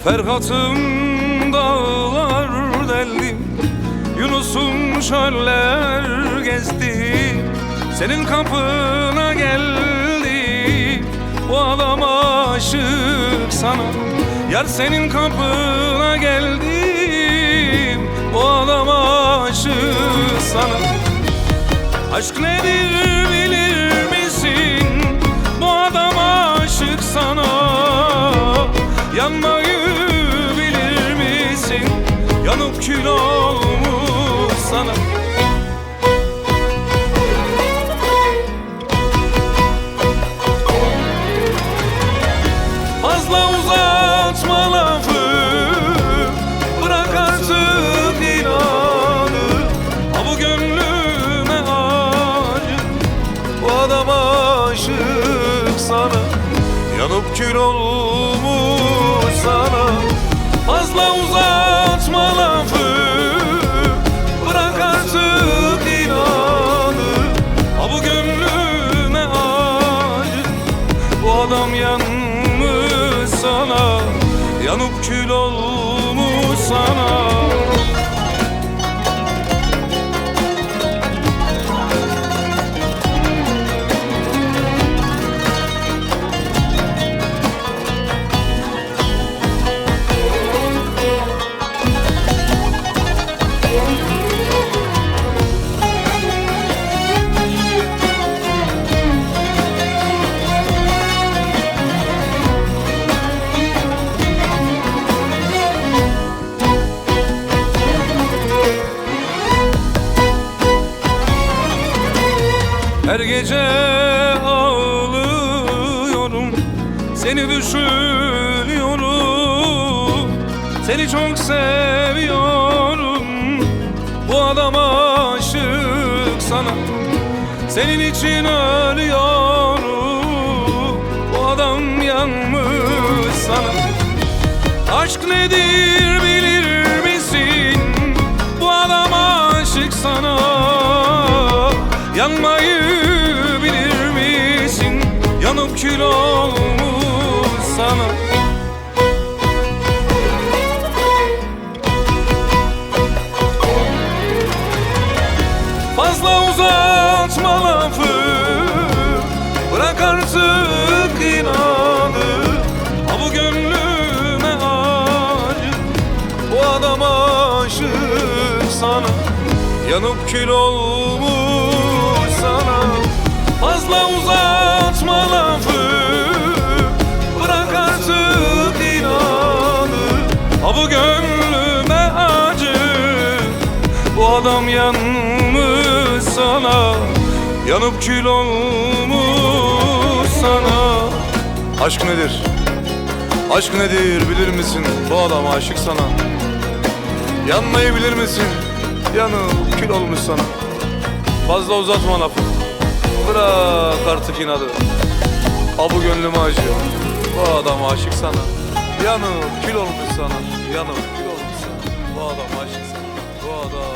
Ferhat'ım dağlar deldim, Yunus'um şöller gezdi. Senin kapına geldi, bu adam aşık sana. Yar senin kapına geldim, bu adam aşık sana. Aşk nedir bilir misin, bu adam aşık sana. Yanmayı bilir misin, yanıp kül olmuş sana. Fazla uzatma lafı, bırak artık inanı. Ha bu gönlüme acı, bu adam aşık sana. Yanıp kül olmuş sana. Fazla uzatma lafı, bırak artık inanı. Ha bu gönlüme acı, bu adam yanmış sana. Yanıp kül olmuş sana. Her gece ağlıyorum, seni düşünüyorum. Seni çok seviyorum, bu adam aşık sana. Senin için ölüyorum, bu adam yanmış sana. Aşk nedir bilir misin, bu adam aşık sana. Yanmayı bilir misin, yanıp kül olmuş sana. Fazla uzatma lafı, bırak artık inadı. Ha bu gönlüme acı, bu adam aşık sana. Yanıp kül olmuş sana. Fazla uzatma lafı, bırak artık inadı. Ha bu gönlüme acı, bu adam yanmış sana. Yanıp kül olmuş sana. Aşk nedir? Aşk nedir bilir misin? Bu adam aşık sana. Yanmayı bilir misin? Yanıp kül olmuş sana. Fazla uzatma lafı, bırak artık inadı. Ha bu gönlüm acı, bu adam aşık sana. Yanıp kül olmuş sana. Yanıp kül olmuş sana. Bu adam aşık sana. Bu adam